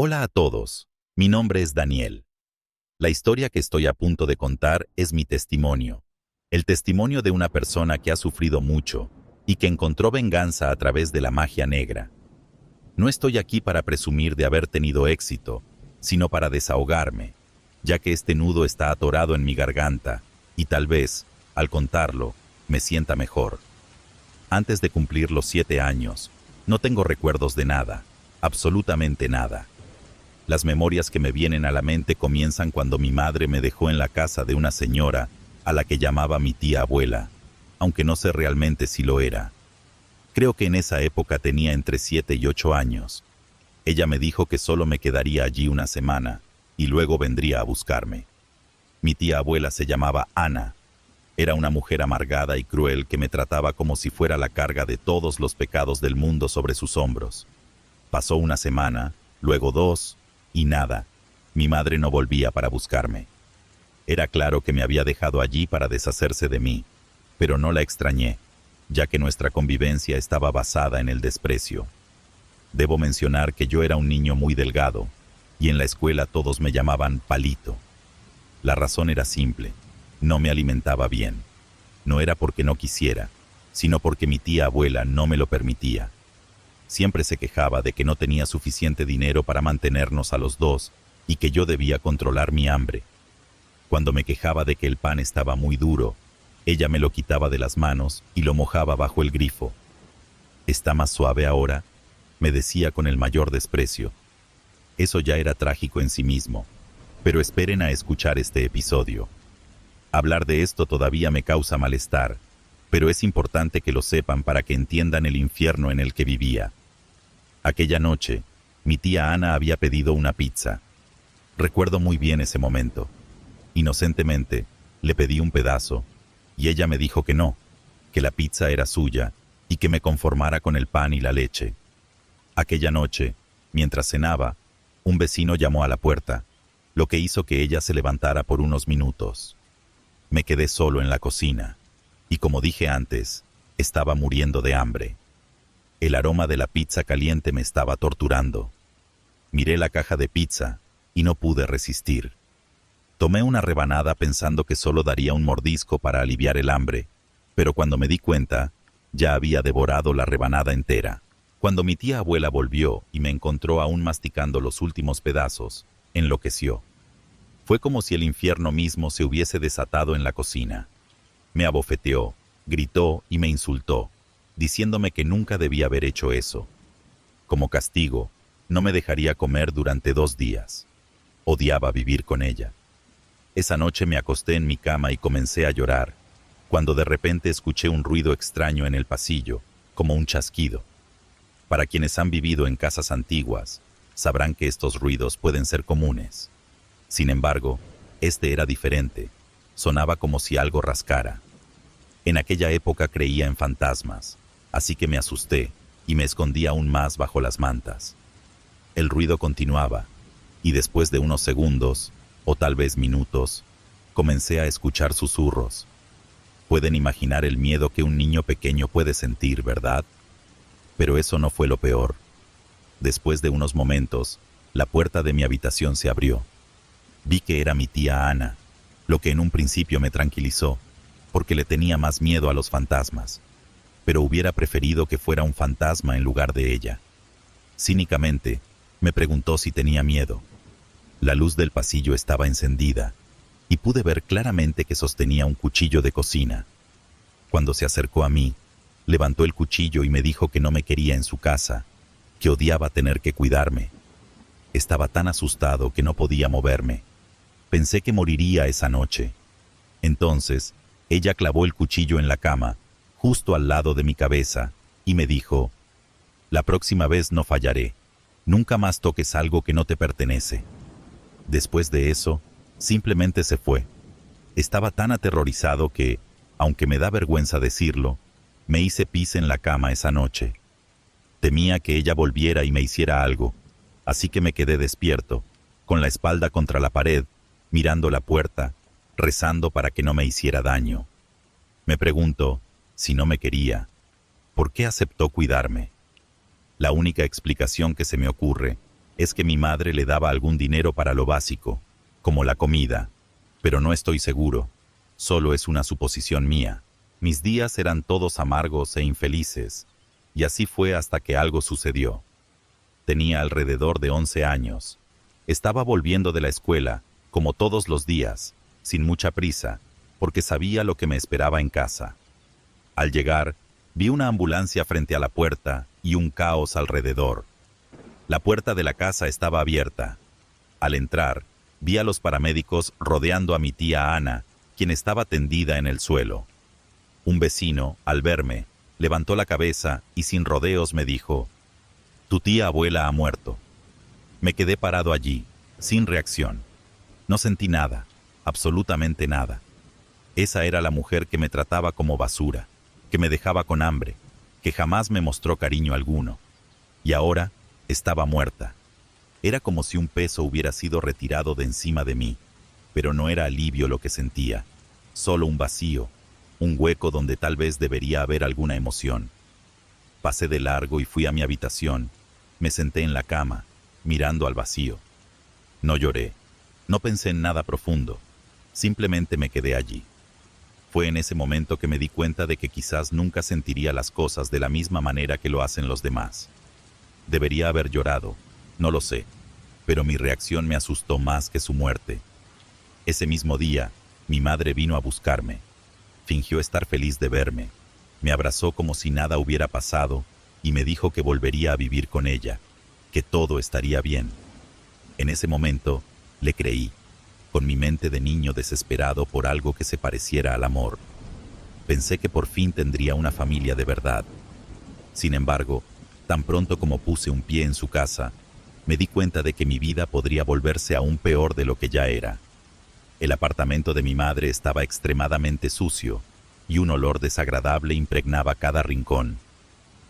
Hola a todos, mi nombre es Daniel. La historia que estoy a punto de contar es mi testimonio. El testimonio de una persona que ha sufrido mucho y que encontró venganza a través de la magia negra. No estoy aquí para presumir de haber tenido éxito, sino para desahogarme, ya que este nudo está atorado en mi garganta y tal vez, al contarlo, me sienta mejor. Antes de cumplir los 7 años, no tengo recuerdos de nada, absolutamente nada. Las memorias que me vienen a la mente comienzan cuando mi madre me dejó en la casa de una señora a la que llamaba mi tía abuela, aunque no sé realmente si lo era. Creo que en esa época tenía entre 7 y 8 años. Ella me dijo que solo me quedaría allí una semana y luego vendría a buscarme. Mi tía abuela se llamaba Ana. Era una mujer amargada y cruel que me trataba como si fuera la carga de todos los pecados del mundo sobre sus hombros. Pasó una semana, luego 2, y nada. Mi madre no volvía para buscarme. Era claro que me había dejado allí para deshacerse de mí, pero no la extrañé, ya que nuestra convivencia estaba basada en el desprecio. Debo mencionar que yo era un niño muy delgado, y en la escuela todos me llamaban Palito. La razón era simple: no me alimentaba bien. No era porque no quisiera, sino porque mi tía abuela no me lo permitía. Siempre se quejaba de que no tenía suficiente dinero para mantenernos a los dos y que yo debía controlar mi hambre. Cuando me quejaba de que el pan estaba muy duro, ella me lo quitaba de las manos y lo mojaba bajo el grifo. «¿Está más suave ahora?», me decía con el mayor desprecio. Eso ya era trágico en sí mismo, pero esperen a escuchar este episodio. Hablar de esto todavía me causa malestar, pero es importante que lo sepan para que entiendan el infierno en el que vivía. Aquella noche, mi tía Ana había pedido una pizza. Recuerdo muy bien ese momento. Inocentemente, le pedí un pedazo, y ella me dijo que no, que la pizza era suya y que me conformara con el pan y la leche. Aquella noche, mientras cenaba, un vecino llamó a la puerta, lo que hizo que ella se levantara por unos minutos. Me quedé solo en la cocina, y como dije antes, estaba muriendo de hambre. El aroma de la pizza caliente me estaba torturando. Miré la caja de pizza y no pude resistir. Tomé una rebanada pensando que solo daría un mordisco para aliviar el hambre, pero cuando me di cuenta, ya había devorado la rebanada entera. Cuando mi tía abuela volvió y me encontró aún masticando los últimos pedazos, enloqueció. Fue como si el infierno mismo se hubiese desatado en la cocina. Me abofeteó, gritó y me insultó, diciéndome que nunca debía haber hecho eso. Como castigo, no me dejaría comer durante 2 días. Odiaba vivir con ella. Esa noche me acosté en mi cama y comencé a llorar, cuando de repente escuché un ruido extraño en el pasillo, como un chasquido. Para quienes han vivido en casas antiguas, sabrán que estos ruidos pueden ser comunes. Sin embargo, este era diferente. Sonaba como si algo rascara. En aquella época creía en fantasmas, así que me asusté y me escondí aún más bajo las mantas. El ruido continuaba, y después de unos segundos, o tal vez minutos, comencé a escuchar susurros. Pueden imaginar el miedo que un niño pequeño puede sentir, ¿verdad? Pero eso no fue lo peor. Después de unos momentos, la puerta de mi habitación se abrió. Vi que era mi tía Ana, lo que en un principio me tranquilizó, porque le tenía más miedo a los fantasmas, pero hubiera preferido que fuera un fantasma en lugar de ella. Cínicamente, me preguntó si tenía miedo. La luz del pasillo estaba encendida, y pude ver claramente que sostenía un cuchillo de cocina. Cuando se acercó a mí, levantó el cuchillo y me dijo que no me quería en su casa, que odiaba tener que cuidarme. Estaba tan asustado que no podía moverme. Pensé que moriría esa noche. Entonces, ella clavó el cuchillo en la cama, justo al lado de mi cabeza, y me dijo: «La próxima vez no fallaré. Nunca más toques algo que no te pertenece». Después de eso, simplemente se fue. Estaba tan aterrorizado que, aunque me da vergüenza decirlo, me hice pis en la cama esa noche. Temía que ella volviera y me hiciera algo, así que me quedé despierto, con la espalda contra la pared, mirando la puerta, rezando para que no me hiciera daño. Me pregunto, si no me quería, ¿por qué aceptó cuidarme? La única explicación que se me ocurre es que mi madre le daba algún dinero para lo básico, como la comida, pero no estoy seguro. Solo es una suposición mía. Mis días eran todos amargos e infelices, y así fue hasta que algo sucedió. Tenía alrededor de 11 años. Estaba volviendo de la escuela, como todos los días, sin mucha prisa, porque sabía lo que me esperaba en casa. Al llegar, vi una ambulancia frente a la puerta y un caos alrededor. La puerta de la casa estaba abierta. Al entrar, vi a los paramédicos rodeando a mi tía Ana, quien estaba tendida en el suelo. Un vecino, al verme, levantó la cabeza y sin rodeos me dijo: «Tu tía abuela ha muerto». Me quedé parado allí, sin reacción. No sentí nada, absolutamente nada. Esa era la mujer que me trataba como basura, que me dejaba con hambre, que jamás me mostró cariño alguno. Y ahora estaba muerta. Era como si un peso hubiera sido retirado de encima de mí, pero no era alivio lo que sentía, solo un vacío, un hueco donde tal vez debería haber alguna emoción. Pasé de largo y fui a mi habitación. Me senté en la cama, mirando al vacío. No lloré, no pensé en nada profundo, simplemente me quedé allí. Fue en ese momento que me di cuenta de que quizás nunca sentiría las cosas de la misma manera que lo hacen los demás. Debería haber llorado, no lo sé, pero mi reacción me asustó más que su muerte. Ese mismo día, mi madre vino a buscarme. Fingió estar feliz de verme. Me abrazó como si nada hubiera pasado y me dijo que volvería a vivir con ella, que todo estaría bien. En ese momento, le creí, con mi mente de niño desesperado por algo que se pareciera al amor. Pensé que por fin tendría una familia de verdad. Sin embargo, tan pronto como puse un pie en su casa, me di cuenta de que mi vida podría volverse aún peor de lo que ya era. El apartamento de mi madre estaba extremadamente sucio y un olor desagradable impregnaba cada rincón.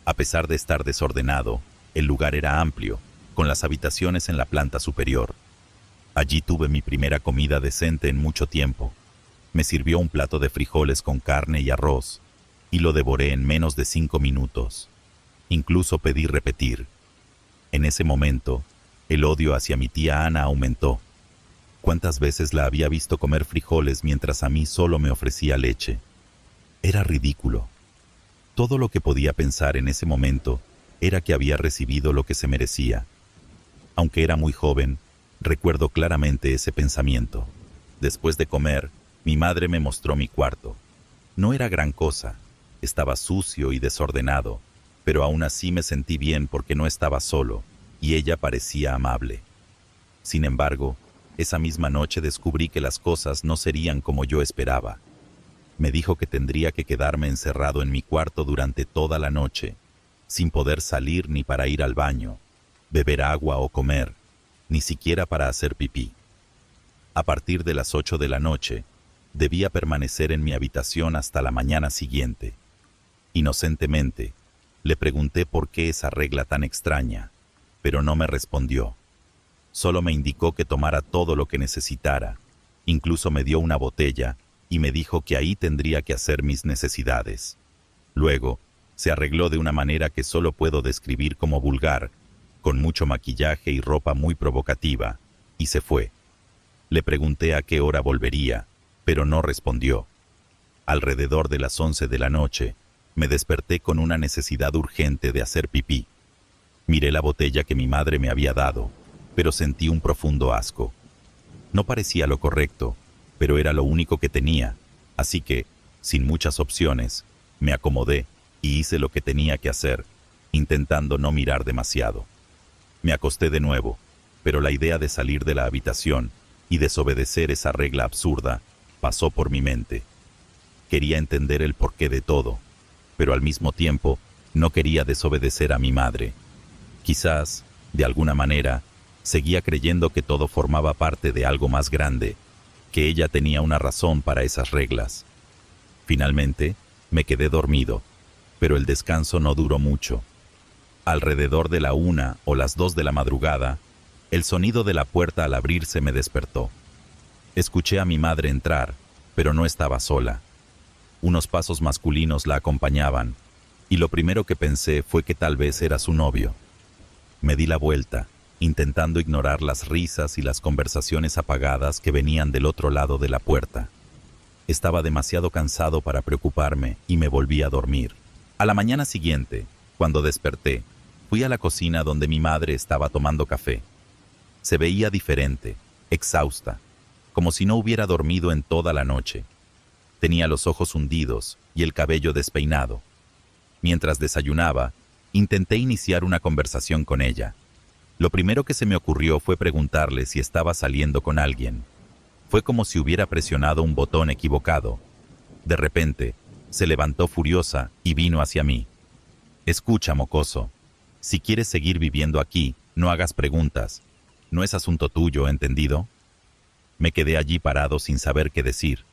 A pesar de estar desordenado, el lugar era amplio, con las habitaciones en la planta superior. Allí tuve mi primera comida decente en mucho tiempo. Me sirvió un plato de frijoles con carne y arroz, y lo devoré en menos de 5 minutos. Incluso pedí repetir. En ese momento, el odio hacia mi tía Ana aumentó. ¿Cuántas veces la había visto comer frijoles mientras a mí solo me ofrecía leche? Era ridículo. Todo lo que podía pensar en ese momento era que había recibido lo que se merecía. Aunque era muy joven, recuerdo claramente ese pensamiento. Después de comer, mi madre me mostró mi cuarto. No era gran cosa, estaba sucio y desordenado, pero aún así me sentí bien porque no estaba solo, y ella parecía amable. Sin embargo, esa misma noche descubrí que las cosas no serían como yo esperaba. Me dijo que tendría que quedarme encerrado en mi cuarto durante toda la noche, sin poder salir ni para ir al baño, beber agua o comer, ni siquiera para hacer pipí. A partir de las 8 de la noche, debía permanecer en mi habitación hasta la mañana siguiente. Inocentemente, le pregunté por qué esa regla tan extraña, pero no me respondió. Solo me indicó que tomara todo lo que necesitara, incluso me dio una botella y me dijo que ahí tendría que hacer mis necesidades. Luego, se arregló de una manera que solo puedo describir como vulgar, con mucho maquillaje y ropa muy provocativa, y se fue. Le pregunté a qué hora volvería, pero no respondió. Alrededor de las 11 de la noche, me desperté con una necesidad urgente de hacer pipí. Miré la botella que mi madre me había dado, pero sentí un profundo asco. No parecía lo correcto, pero era lo único que tenía, así que, sin muchas opciones, me acomodé y hice lo que tenía que hacer, intentando no mirar demasiado. Me acosté de nuevo, pero la idea de salir de la habitación y desobedecer esa regla absurda pasó por mi mente. Quería entender el porqué de todo, pero al mismo tiempo no quería desobedecer a mi madre. Quizás, de alguna manera, seguía creyendo que todo formaba parte de algo más grande, que ella tenía una razón para esas reglas. Finalmente, me quedé dormido, pero el descanso no duró mucho. Alrededor de la 1 o las 2 de la madrugada, el sonido de la puerta al abrirse me despertó. Escuché a mi madre entrar, pero no estaba sola. Unos pasos masculinos la acompañaban, y lo primero que pensé fue que tal vez era su novio. Me di la vuelta, intentando ignorar las risas y las conversaciones apagadas que venían del otro lado de la puerta. Estaba demasiado cansado para preocuparme y me volví a dormir. A la mañana siguiente, cuando desperté, fui a la cocina donde mi madre estaba tomando café. Se veía diferente, exhausta, como si no hubiera dormido en toda la noche. Tenía los ojos hundidos y el cabello despeinado. Mientras desayunaba, intenté iniciar una conversación con ella. Lo primero que se me ocurrió fue preguntarle si estaba saliendo con alguien. Fue como si hubiera presionado un botón equivocado. De repente, se levantó furiosa y vino hacia mí. «Escucha, mocoso. Si quieres seguir viviendo aquí, no hagas preguntas. No es asunto tuyo, ¿entendido?» Me quedé allí parado sin saber qué decir.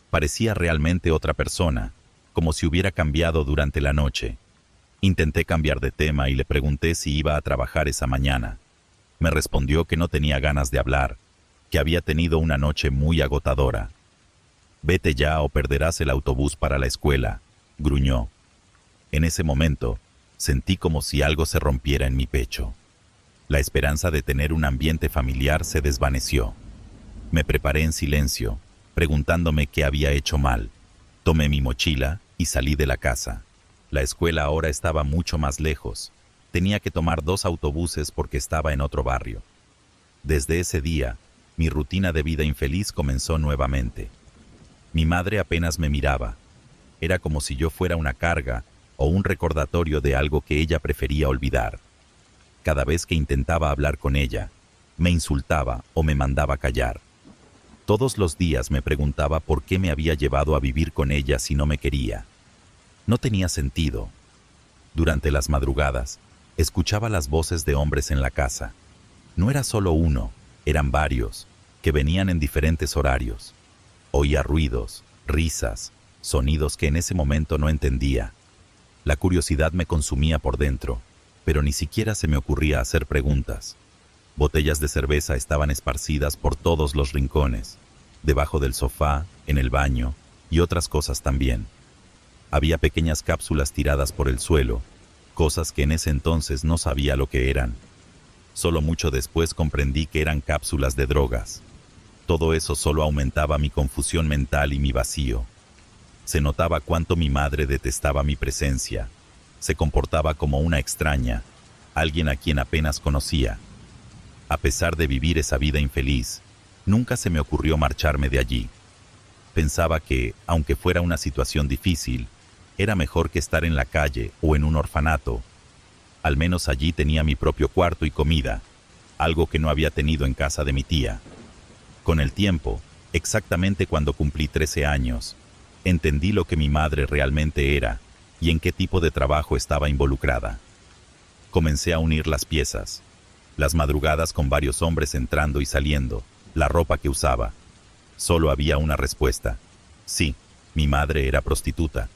Parecía realmente otra persona, como si hubiera cambiado durante la noche. Intenté cambiar de tema y le pregunté si iba a trabajar esa mañana. Me respondió que no tenía ganas de hablar, que había tenido una noche muy agotadora. «Vete ya o perderás el autobús para la escuela», gruñó. En ese momento, sentí como si algo se rompiera en mi pecho. La esperanza de tener un ambiente familiar se desvaneció. Me preparé en silencio, preguntándome qué había hecho mal. Tomé mi mochila y salí de la casa. La escuela ahora estaba mucho más lejos. Tenía que tomar 2 autobuses porque estaba en otro barrio. Desde ese día, mi rutina de vida infeliz comenzó nuevamente. Mi madre apenas me miraba. Era como si yo fuera una carga o un recordatorio de algo que ella prefería olvidar. Cada vez que intentaba hablar con ella, me insultaba o me mandaba callar. Todos los días me preguntaba por qué me había llevado a vivir con ella si no me quería. No tenía sentido. Durante las madrugadas, escuchaba las voces de hombres en la casa. No era solo uno, eran varios, que venían en diferentes horarios. Oía ruidos, risas, sonidos que en ese momento no entendía. La curiosidad me consumía por dentro, pero ni siquiera se me ocurría hacer preguntas. Botellas de cerveza estaban esparcidas por todos los rincones, debajo del sofá, en el baño y otras cosas también. Había pequeñas cápsulas tiradas por el suelo, cosas que en ese entonces no sabía lo que eran. Solo mucho después comprendí que eran cápsulas de drogas. Todo eso solo aumentaba mi confusión mental y mi vacío. Se notaba cuánto mi madre detestaba mi presencia. Se comportaba como una extraña, alguien a quien apenas conocía. A pesar de vivir esa vida infeliz, nunca se me ocurrió marcharme de allí. Pensaba que, aunque fuera una situación difícil, era mejor que estar en la calle o en un orfanato. Al menos allí tenía mi propio cuarto y comida, algo que no había tenido en casa de mi tía. Con el tiempo, exactamente cuando cumplí 13 años, entendí lo que mi madre realmente era y en qué tipo de trabajo estaba involucrada. Comencé a unir las piezas. Las madrugadas con varios hombres entrando y saliendo, la ropa que usaba. Solo había una respuesta. Sí, mi madre era prostituta.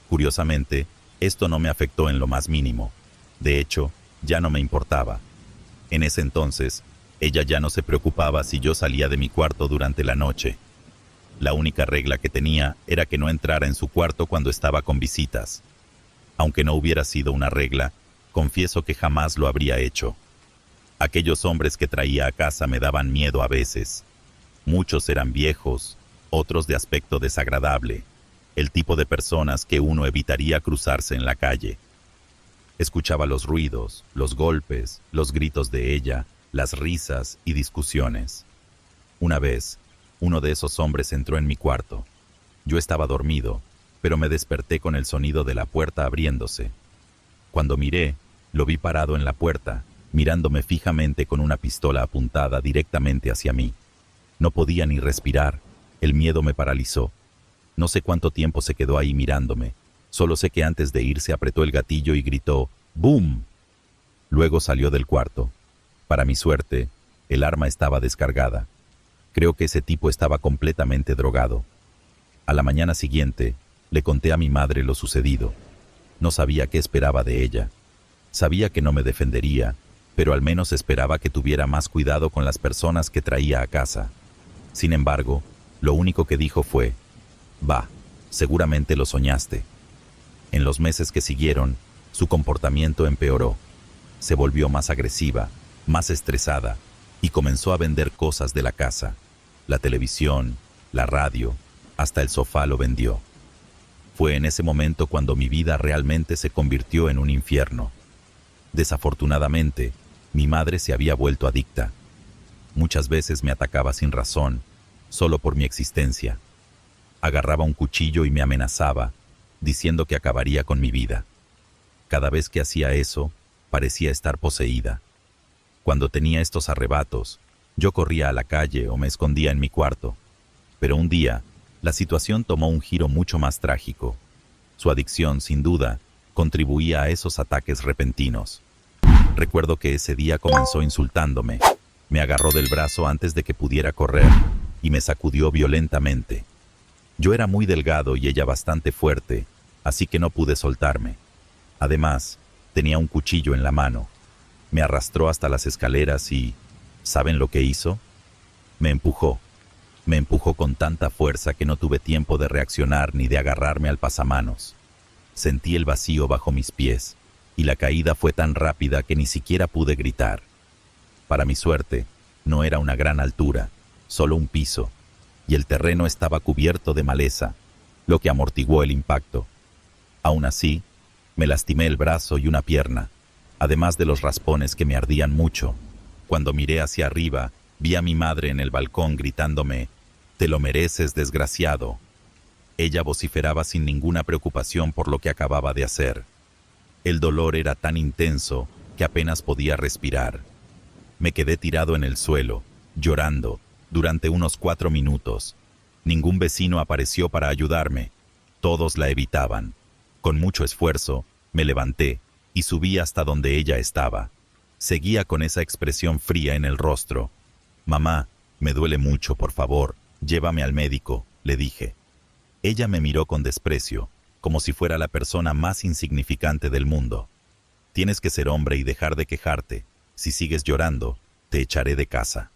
Curiosamente, esto no me afectó en lo más mínimo. De hecho, ya no me importaba. En ese entonces, ella ya no se preocupaba si yo salía de mi cuarto durante la noche. La única regla que tenía era que no entrara en su cuarto cuando estaba con visitas. Aunque no hubiera sido una regla, confieso que jamás lo habría hecho. Aquellos hombres que traía a casa me daban miedo a veces. Muchos eran viejos, otros de aspecto desagradable, el tipo de personas que uno evitaría cruzarse en la calle. Escuchaba los ruidos, los golpes, los gritos de ella, las risas y discusiones. Una vez, uno de esos hombres entró en mi cuarto. Yo estaba dormido, pero me desperté con el sonido de la puerta abriéndose. Cuando miré, lo vi parado en la puerta, mirándome fijamente con una pistola apuntada directamente hacia mí. No podía ni respirar, el miedo me paralizó. No sé cuánto tiempo se quedó ahí mirándome, solo sé que antes de irse apretó el gatillo y gritó «¡Boom!». Luego salió del cuarto. Para mi suerte, el arma estaba descargada. Creo que ese tipo estaba completamente drogado. A la mañana siguiente, le conté a mi madre lo sucedido. No sabía qué esperaba de ella. Sabía que no me defendería, pero al menos esperaba que tuviera más cuidado con las personas que traía a casa. Sin embargo, lo único que dijo fue, «Va, seguramente lo soñaste». En los meses que siguieron, su comportamiento empeoró. Se volvió más agresiva, más estresada, y comenzó a vender cosas de la casa. La televisión, la radio, hasta el sofá lo vendió. Fue en ese momento cuando mi vida realmente se convirtió en un infierno. Desafortunadamente, mi madre se había vuelto adicta. Muchas veces me atacaba sin razón, solo por mi existencia. Agarraba un cuchillo y me amenazaba, diciendo que acabaría con mi vida. Cada vez que hacía eso, parecía estar poseída. Cuando tenía estos arrebatos, yo corría a la calle o me escondía en mi cuarto. Pero un día, la situación tomó un giro mucho más trágico. Su adicción, sin duda, contribuía a esos ataques repentinos. Recuerdo que ese día comenzó insultándome. Me agarró del brazo antes de que pudiera correr y me sacudió violentamente. Yo era muy delgado y ella bastante fuerte, así que no pude soltarme. Además, tenía un cuchillo en la mano. Me arrastró hasta las escaleras y ¿saben lo que hizo? Me empujó. Me empujó con tanta fuerza que no tuve tiempo de reaccionar ni de agarrarme al pasamanos. Sentí el vacío bajo mis pies, y la caída fue tan rápida que ni siquiera pude gritar. Para mi suerte, no era una gran altura, solo un piso, y el terreno estaba cubierto de maleza, lo que amortiguó el impacto. Aún así, me lastimé el brazo y una pierna, además de los raspones que me ardían mucho. Cuando miré hacia arriba, vi a mi madre en el balcón gritándome: «Te lo mereces, desgraciado». Ella vociferaba sin ninguna preocupación por lo que acababa de hacer. El dolor era tan intenso que apenas podía respirar. Me quedé tirado en el suelo, llorando, durante unos 4 minutos. Ningún vecino apareció para ayudarme. Todos la evitaban. Con mucho esfuerzo, me levanté y subí hasta donde ella estaba. Seguía con esa expresión fría en el rostro. «Mamá, me duele mucho, por favor, llévame al médico», le dije. Ella me miró con desprecio, como si fuera la persona más insignificante del mundo. «Tienes que ser hombre y dejar de quejarte. Si sigues llorando, te echaré de casa».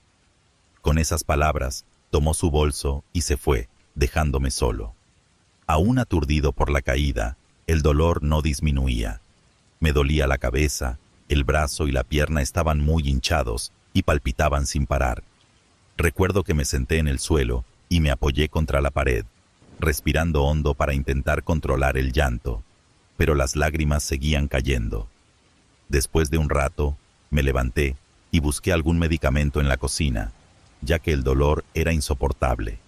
Con esas palabras, tomó su bolso y se fue, dejándome solo. Aún aturdido por la caída, el dolor no disminuía. Me dolía la cabeza, el brazo y la pierna estaban muy hinchados y palpitaban sin parar. Recuerdo que me senté en el suelo y me apoyé contra la pared, respirando hondo para intentar controlar el llanto, pero las lágrimas seguían cayendo. Después de un rato, me levanté y busqué algún medicamento en la cocina, ya que el dolor era insoportable.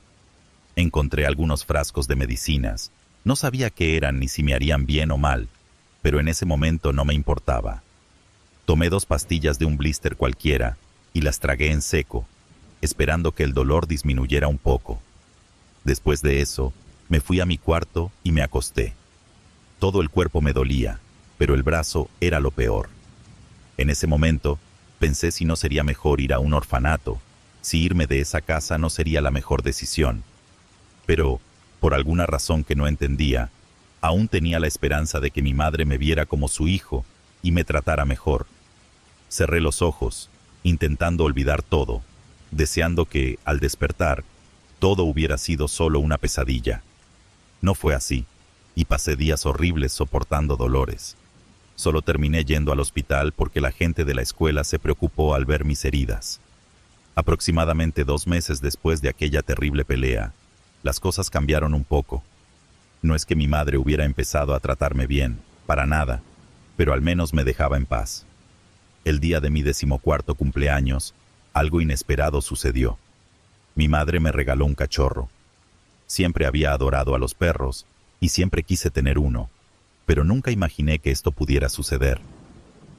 Encontré algunos frascos de medicinas. No sabía qué eran ni si me harían bien o mal, pero en ese momento no me importaba. Tomé 2 pastillas de un blister cualquiera y las tragué en seco, esperando que el dolor disminuyera un poco. Después de eso, me fui a mi cuarto y me acosté. Todo el cuerpo me dolía, pero el brazo era lo peor. En ese momento, pensé si no sería mejor ir a un orfanato, si irme de esa casa no sería la mejor decisión. Pero, por alguna razón que no entendía, aún tenía la esperanza de que mi madre me viera como su hijo y me tratara mejor. Cerré los ojos, intentando olvidar todo, deseando que, al despertar, todo hubiera sido solo una pesadilla. No fue así, y pasé días horribles soportando dolores. Solo terminé yendo al hospital porque la gente de la escuela se preocupó al ver mis heridas. Aproximadamente 2 meses después de aquella terrible pelea, las cosas cambiaron un poco. No es que mi madre hubiera empezado a tratarme bien, para nada, pero al menos me dejaba en paz. El día de mi 14º cumpleaños, algo inesperado sucedió. Mi madre me regaló un cachorro. Siempre había adorado a los perros y siempre quise tener uno, pero nunca imaginé que esto pudiera suceder.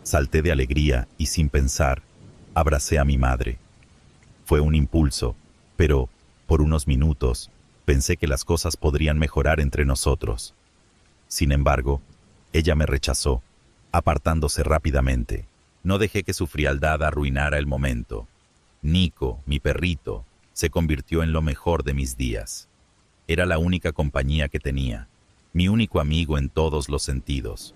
Salté de alegría y sin pensar, abracé a mi madre. Fue un impulso, pero, por unos minutos, pensé que las cosas podrían mejorar entre nosotros. Sin embargo, ella me rechazó, apartándose rápidamente. No dejé que su frialdad arruinara el momento. Nico, mi perrito, se convirtió en lo mejor de mis días. Era la única compañía que tenía, mi único amigo en todos los sentidos.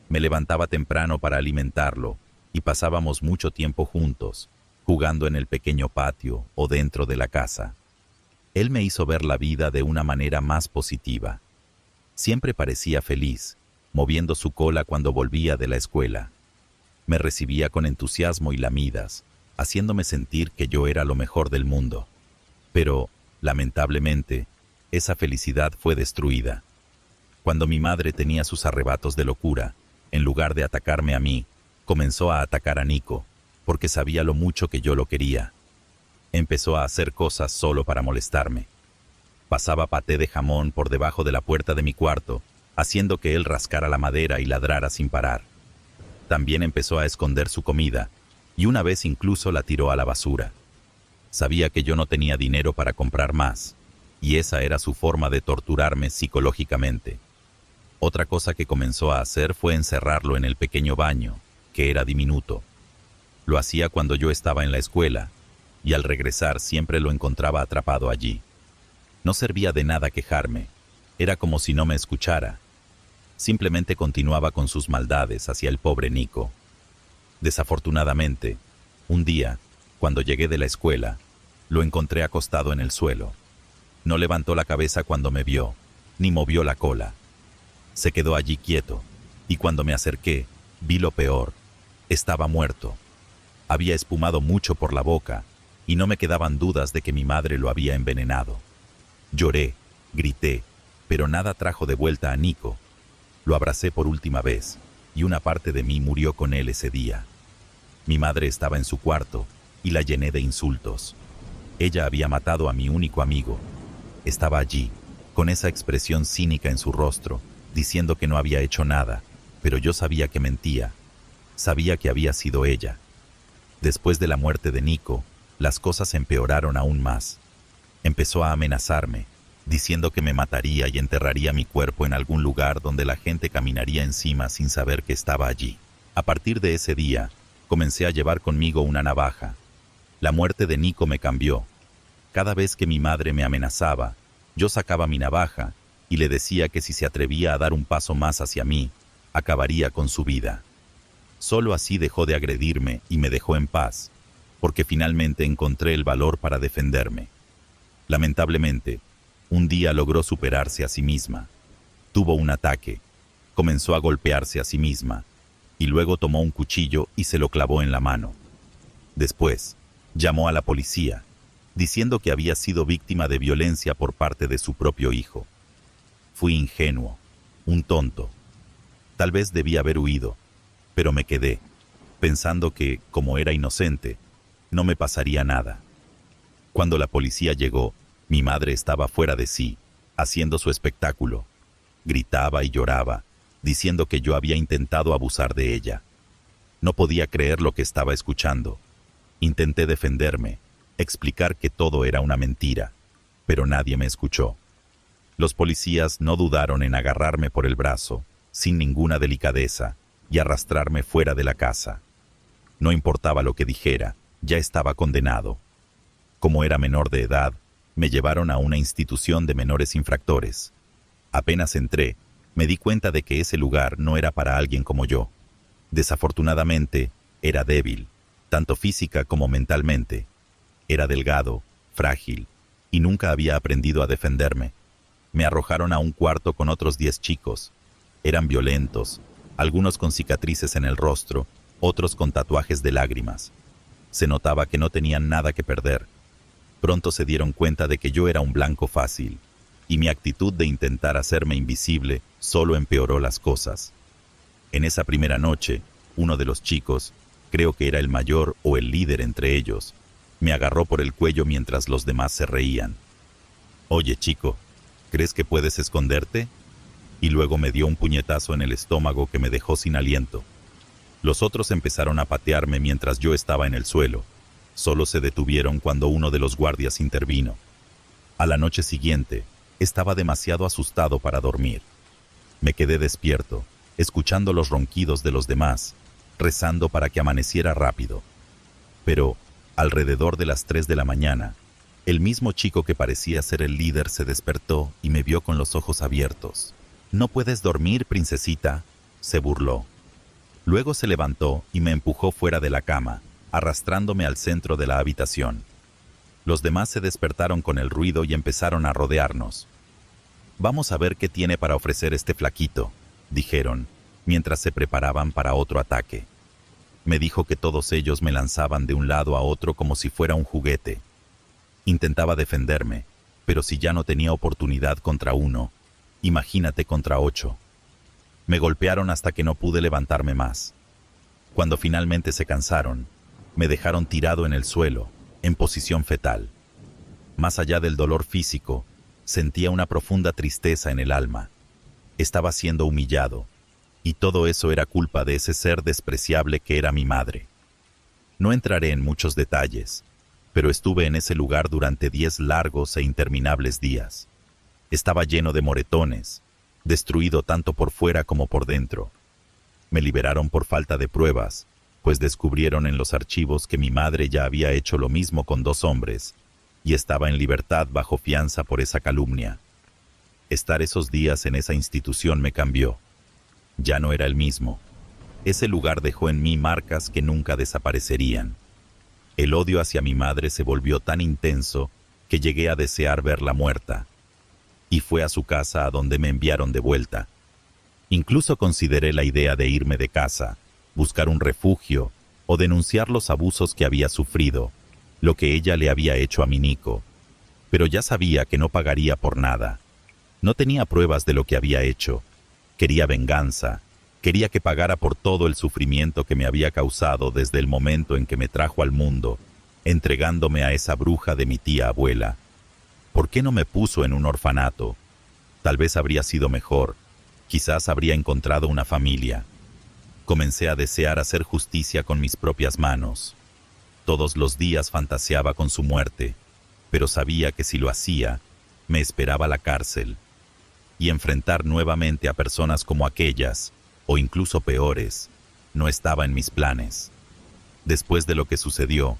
Me levantaba temprano para alimentarlo y pasábamos mucho tiempo juntos, jugando en el pequeño patio o dentro de la casa. Él me hizo ver la vida de una manera más positiva. Siempre parecía feliz, moviendo su cola cuando volvía de la escuela. Me recibía con entusiasmo y lamidas, haciéndome sentir que yo era lo mejor del mundo. Pero, lamentablemente, esa felicidad fue destruida. Cuando mi madre tenía sus arrebatos de locura, en lugar de atacarme a mí, comenzó a atacar a Nico, porque sabía lo mucho que yo lo quería. Empezó a hacer cosas solo para molestarme. Pasaba paté de jamón por debajo de la puerta de mi cuarto, haciendo que él rascara la madera y ladrara sin parar. También empezó a esconder su comida, y una vez incluso la tiró a la basura. Sabía que yo no tenía dinero para comprar más, y esa era su forma de torturarme psicológicamente. Otra cosa que comenzó a hacer fue encerrarlo en el pequeño baño, que era diminuto. Lo hacía cuando yo estaba en la escuela, y al regresar siempre lo encontraba atrapado allí. No servía de nada quejarme, era como si no me escuchara. Simplemente continuaba con sus maldades hacia el pobre Nico. Desafortunadamente, un día, cuando llegué de la escuela, lo encontré acostado en el suelo. No levantó la cabeza cuando me vio, ni movió la cola. Se quedó allí quieto, y cuando me acerqué, vi lo peor. Estaba muerto. Había espumado mucho por la boca, y no me quedaban dudas de que mi madre lo había envenenado. Lloré, grité, pero nada trajo de vuelta a Nico. Lo abracé por última vez, y una parte de mí murió con él ese día. Mi madre estaba en su cuarto, y la llené de insultos. Ella había matado a mi único amigo. Estaba allí, con esa expresión cínica en su rostro, diciendo que no había hecho nada, pero yo sabía que mentía. Sabía que había sido ella. Después de la muerte de Nico, las cosas empeoraron aún más. Empezó a amenazarme, diciendo que me mataría y enterraría mi cuerpo en algún lugar donde la gente caminaría encima sin saber que estaba allí. A partir de ese día, comencé a llevar conmigo una navaja. La muerte de Nico me cambió. Cada vez que mi madre me amenazaba, yo sacaba mi navaja y le decía que si se atrevía a dar un paso más hacia mí, acabaría con su vida. Solo así dejó de agredirme y me dejó en paz, porque finalmente encontré el valor para defenderme. Lamentablemente, un día logró superarse a sí misma. Tuvo un ataque, comenzó a golpearse a sí misma, y luego tomó un cuchillo y se lo clavó en la mano. Después, llamó a la policía, diciendo que había sido víctima de violencia por parte de su propio hijo. Fui ingenuo, un tonto. Tal vez debía haber huido, pero me quedé, pensando que, como era inocente, no me pasaría nada. Cuando la policía llegó, mi madre estaba fuera de sí, haciendo su espectáculo. Gritaba y lloraba, diciendo que yo había intentado abusar de ella. No podía creer lo que estaba escuchando. Intenté defenderme, explicar que todo era una mentira, pero nadie me escuchó. Los policías no dudaron en agarrarme por el brazo, sin ninguna delicadeza, y arrastrarme fuera de la casa. No importaba lo que dijera, ya estaba condenado. Como era menor de edad, me llevaron a una institución de menores infractores. Apenas entré, me di cuenta de que ese lugar no era para alguien como yo. Desafortunadamente, era débil, tanto física como mentalmente. Era delgado, frágil, y nunca había aprendido a defenderme. Me arrojaron a un cuarto con otros 10 chicos. Eran violentos, algunos con cicatrices en el rostro, otros con tatuajes de lágrimas. Se notaba que no tenían nada que perder. Pronto se dieron cuenta de que yo era un blanco fácil, y mi actitud de intentar hacerme invisible solo empeoró las cosas. En esa primera noche, uno de los chicos, creo que era el mayor o el líder entre ellos, me agarró por el cuello mientras los demás se reían. «Oye, chico, ¿crees que puedes esconderte?», y luego me dio un puñetazo en el estómago que me dejó sin aliento. Los otros empezaron a patearme mientras yo estaba en el suelo. Solo se detuvieron cuando uno de los guardias intervino. A la noche siguiente, estaba demasiado asustado para dormir. Me quedé despierto, escuchando los ronquidos de los demás, rezando para que amaneciera rápido. Pero, alrededor de las 3 de la mañana, el mismo chico que parecía ser el líder se despertó y me vio con los ojos abiertos. «¿No puedes dormir, princesita?», se burló. Luego se levantó y me empujó fuera de la cama, arrastrándome al centro de la habitación. Los demás se despertaron con el ruido y empezaron a rodearnos. «Vamos a ver qué tiene para ofrecer este flaquito», dijeron, mientras se preparaban para otro ataque. Me dijo que todos ellos me lanzaban de un lado a otro como si fuera un juguete. Intentaba defenderme, pero si ya no tenía oportunidad contra uno, imagínate contra 8. Me golpearon hasta que no pude levantarme más. Cuando finalmente se cansaron, me dejaron tirado en el suelo, en posición fetal. Más allá del dolor físico, sentía una profunda tristeza en el alma. Estaba siendo humillado, y todo eso era culpa de ese ser despreciable que era mi madre. No entraré en muchos detalles, pero estuve en ese lugar durante 10 largos e interminables días. Estaba lleno de moretones, destruido tanto por fuera como por dentro. Me liberaron por falta de pruebas, pues descubrieron en los archivos que mi madre ya había hecho lo mismo con 2 hombres, y estaba en libertad bajo fianza por esa calumnia. Estar esos días en esa institución me cambió. Ya no era el mismo. Ese lugar dejó en mí marcas que nunca desaparecerían. El odio hacia mi madre se volvió tan intenso que llegué a desear verla muerta. Y fue a su casa a donde me enviaron de vuelta. Incluso consideré la idea de irme de casa, buscar un refugio o denunciar los abusos que había sufrido, lo que ella le había hecho a mi Nico. Pero ya sabía que no pagaría por nada. No tenía pruebas de lo que había hecho. Quería venganza. Quería que pagara por todo el sufrimiento que me había causado desde el momento en que me trajo al mundo, entregándome a esa bruja de mi tía abuela. ¿Por qué no me puso en un orfanato? Tal vez habría sido mejor. Quizás habría encontrado una familia. Comencé a desear hacer justicia con mis propias manos. Todos los días fantaseaba con su muerte, pero sabía que si lo hacía, me esperaba la cárcel. Y enfrentar nuevamente a personas como aquellas, o incluso peores, no estaba en mis planes. Después de lo que sucedió,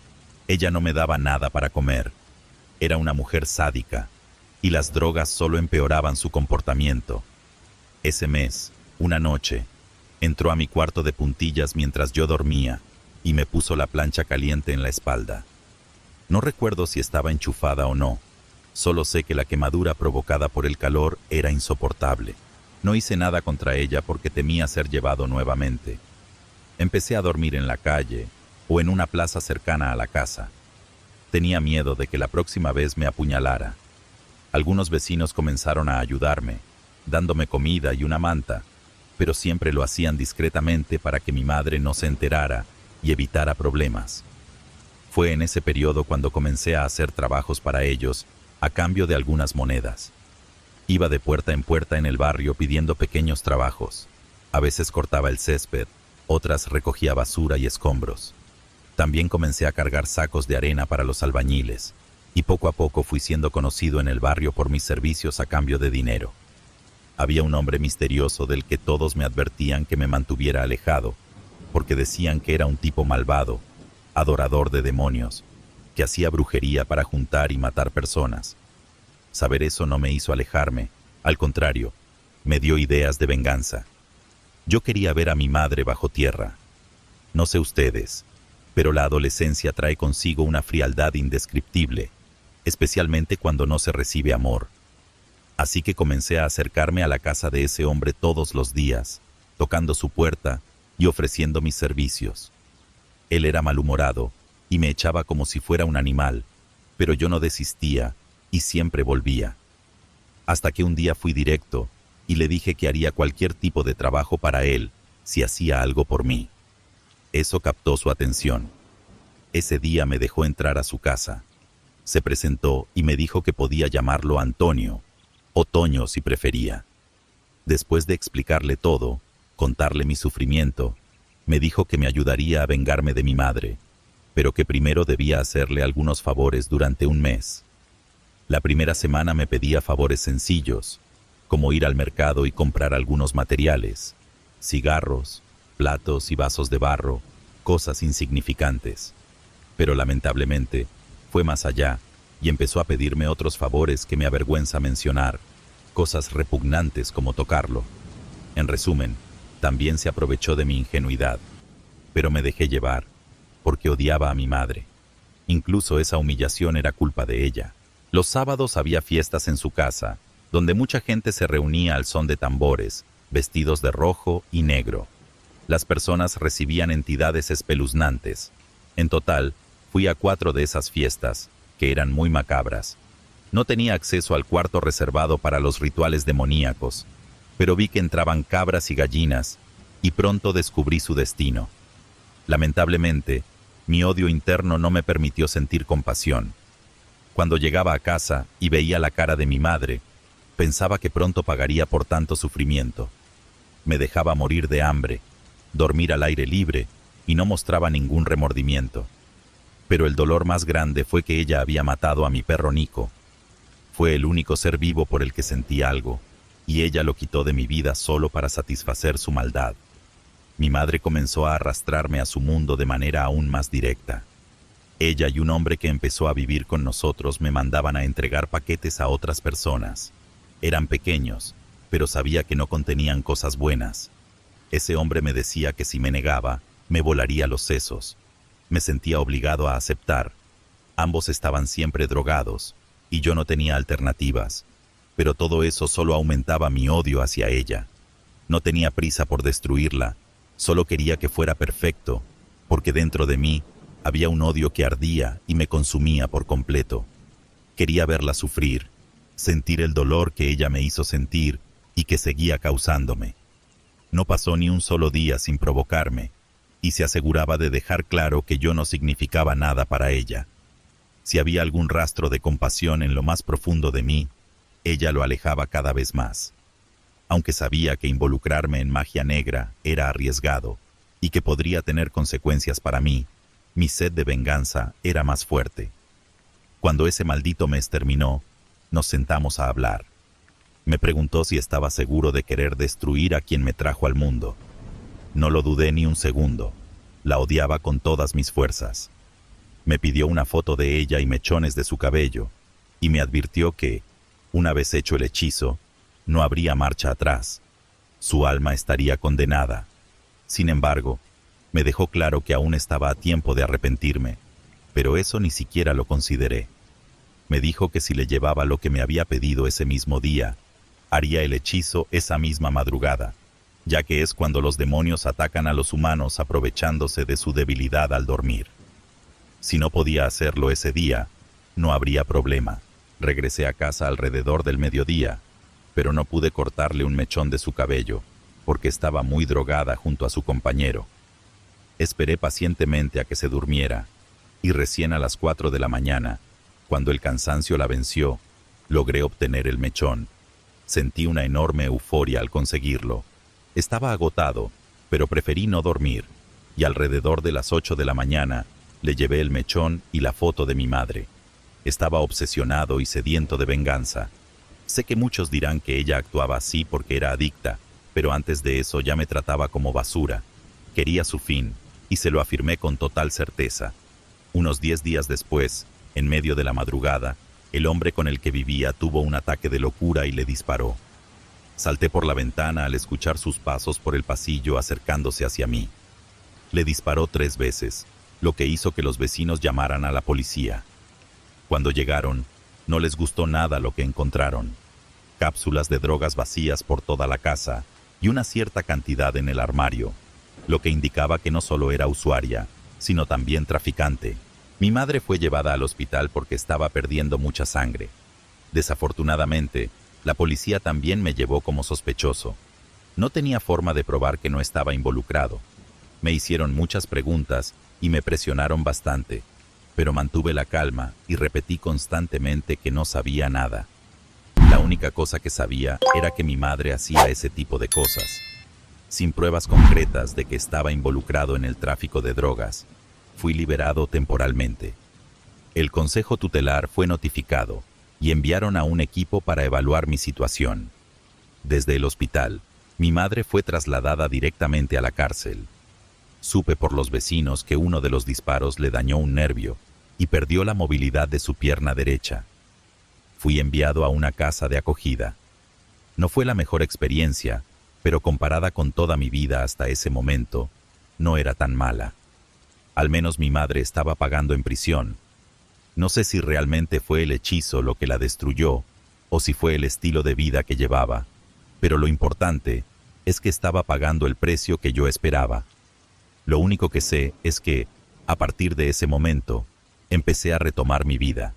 ella no me daba nada para comer. Era una mujer sádica, y las drogas solo empeoraban su comportamiento. Ese mes, una noche, entró a mi cuarto de puntillas mientras yo dormía, y me puso la plancha caliente en la espalda. No recuerdo si estaba enchufada o no. Solo sé que la quemadura provocada por el calor era insoportable. No hice nada contra ella porque temía ser llevado nuevamente. Empecé a dormir en la calle o en una plaza cercana a la casa. Tenía miedo de que la próxima vez me apuñalara. Algunos vecinos comenzaron a ayudarme, dándome comida y una manta, pero siempre lo hacían discretamente para que mi madre no se enterara y evitara problemas. Fue en ese periodo cuando comencé a hacer trabajos para ellos a cambio de algunas monedas. Iba de puerta en puerta en el barrio pidiendo pequeños trabajos. A veces cortaba el césped, otras recogía basura y escombros. También comencé a cargar sacos de arena para los albañiles, y poco a poco fui siendo conocido en el barrio por mis servicios a cambio de dinero. Había un hombre misterioso del que todos me advertían que me mantuviera alejado, porque decían que era un tipo malvado, adorador de demonios, que hacía brujería para juntar y matar personas. Saber eso no me hizo alejarme, al contrario, me dio ideas de venganza. Yo quería ver a mi madre bajo tierra. No sé ustedes, pero la adolescencia trae consigo una frialdad indescriptible, especialmente cuando no se recibe amor. Así que comencé a acercarme a la casa de ese hombre todos los días, tocando su puerta y ofreciendo mis servicios. Él era malhumorado y me echaba como si fuera un animal, pero yo no desistía y siempre volvía. Hasta que un día fui directo y le dije que haría cualquier tipo de trabajo para él si hacía algo por mí. Eso captó su atención. Ese día me dejó entrar a su casa. Se presentó y me dijo que podía llamarlo Antonio, o Toño si prefería. Después de explicarle todo, contarle mi sufrimiento, me dijo que me ayudaría a vengarme de mi madre, pero que primero debía hacerle algunos favores durante un mes. La primera semana me pedía favores sencillos, como ir al mercado y comprar algunos materiales, cigarros, platos y vasos de barro, cosas insignificantes. Pero lamentablemente, fue más allá y empezó a pedirme otros favores que me avergüenza mencionar, cosas repugnantes como tocarlo. En resumen, también se aprovechó de mi ingenuidad, pero me dejé llevar, porque odiaba a mi madre. Incluso esa humillación era culpa de ella. Los sábados había fiestas en su casa, donde mucha gente se reunía al son de tambores, vestidos de rojo y negro. Las personas recibían entidades espeluznantes. En total, fui a 4 de esas fiestas, que eran muy macabras. No tenía acceso al cuarto reservado para los rituales demoníacos, pero vi que entraban cabras y gallinas, y pronto descubrí su destino. Lamentablemente, mi odio interno no me permitió sentir compasión. Cuando llegaba a casa y veía la cara de mi madre, pensaba que pronto pagaría por tanto sufrimiento. Me dejaba morir de hambre, dormir al aire libre, y no mostraba ningún remordimiento. Pero el dolor más grande fue que ella había matado a mi perro Nico. Fue el único ser vivo por el que sentí algo, y ella lo quitó de mi vida solo para satisfacer su maldad. Mi madre comenzó a arrastrarme a su mundo de manera aún más directa. Ella y un hombre que empezó a vivir con nosotros me mandaban a entregar paquetes a otras personas. Eran pequeños, pero sabía que no contenían cosas buenas. Ese hombre me decía que si me negaba, me volaría los sesos. Me sentía obligado a aceptar. Ambos estaban siempre drogados, y yo no tenía alternativas. Pero todo eso solo aumentaba mi odio hacia ella. No tenía prisa por destruirla, solo quería que fuera perfecto, porque dentro de mí había un odio que ardía y me consumía por completo. Quería verla sufrir, sentir el dolor que ella me hizo sentir y que seguía causándome. No pasó ni un solo día sin provocarme, y se aseguraba de dejar claro que yo no significaba nada para ella. Si había algún rastro de compasión en lo más profundo de mí, ella lo alejaba cada vez más. Aunque sabía que involucrarme en magia negra era arriesgado y que podría tener consecuencias para mí, mi sed de venganza era más fuerte. Cuando ese maldito mes terminó, nos sentamos a hablar. Me preguntó si estaba seguro de querer destruir a quien me trajo al mundo. No lo dudé ni un segundo. La odiaba con todas mis fuerzas. Me pidió una foto de ella y mechones de su cabello, y me advirtió que, una vez hecho el hechizo, no habría marcha atrás. Su alma estaría condenada. Sin embargo, me dejó claro que aún estaba a tiempo de arrepentirme, pero eso ni siquiera lo consideré. Me dijo que si le llevaba lo que me había pedido ese mismo día, haría el hechizo esa misma madrugada, ya que es cuando los demonios atacan a los humanos aprovechándose de su debilidad al dormir. Si no podía hacerlo ese día, no habría problema. Regresé a casa alrededor del mediodía, pero no pude cortarle un mechón de su cabello, porque estaba muy drogada junto a su compañero. Esperé pacientemente a que se durmiera, y recién a las 4 de la mañana, cuando el cansancio la venció, logré obtener el mechón. Sentí una enorme euforia al conseguirlo. Estaba agotado, pero preferí no dormir, y alrededor de las 8 de la mañana le llevé el mechón y la foto de mi madre. Estaba obsesionado y sediento de venganza. Sé que muchos dirán que ella actuaba así porque era adicta, pero antes de eso ya me trataba como basura. Quería su fin, y se lo afirmé con total certeza. Unos 10 días después, en medio de la madrugada, el hombre con el que vivía tuvo un ataque de locura y le disparó. Salté por la ventana al escuchar sus pasos por el pasillo acercándose hacia mí. Le disparó 3 veces, lo que hizo que los vecinos llamaran a la policía. Cuando llegaron, no les gustó nada lo que encontraron. Cápsulas de drogas vacías por toda la casa y una cierta cantidad en el armario, lo que indicaba que no solo era usuaria, sino también traficante. Mi madre fue llevada al hospital porque estaba perdiendo mucha sangre. Desafortunadamente, la policía también me llevó como sospechoso. No tenía forma de probar que no estaba involucrado. Me hicieron muchas preguntas y me presionaron bastante, pero mantuve la calma y repetí constantemente que no sabía nada. La única cosa que sabía era que mi madre hacía ese tipo de cosas. Sin pruebas concretas de que estaba involucrado en el tráfico de drogas, fui liberado temporalmente. El consejo tutelar fue notificado y enviaron a un equipo para evaluar mi situación. Desde el hospital, mi madre fue trasladada directamente a la cárcel. Supe por los vecinos que uno de los disparos le dañó un nervio y perdió la movilidad de su pierna derecha. Fui enviado a una casa de acogida. No fue la mejor experiencia, pero comparada con toda mi vida hasta ese momento, no era tan mala. Al menos mi madre estaba pagando en prisión. No sé si realmente fue el hechizo lo que la destruyó o si fue el estilo de vida que llevaba, pero lo importante es que estaba pagando el precio que yo esperaba. Lo único que sé es que, a partir de ese momento, empecé a retomar mi vida.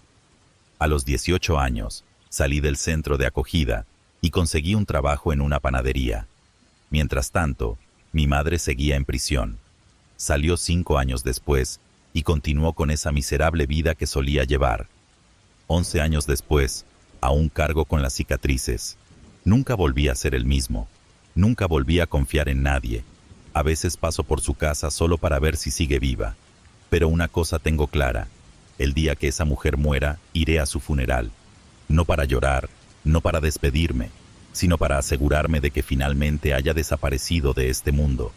A los 18 años, salí del centro de acogida y conseguí un trabajo en una panadería. Mientras tanto, mi madre seguía en prisión. Salió 5 años después y continuó con esa miserable vida que solía llevar. 11 años después, aún cargo con las cicatrices. Nunca volví a ser el mismo. Nunca volví a confiar en nadie. A veces paso por su casa solo para ver si sigue viva. Pero una cosa tengo clara. El día que esa mujer muera, iré a su funeral. No para llorar, no para despedirme, sino para asegurarme de que finalmente haya desaparecido de este mundo.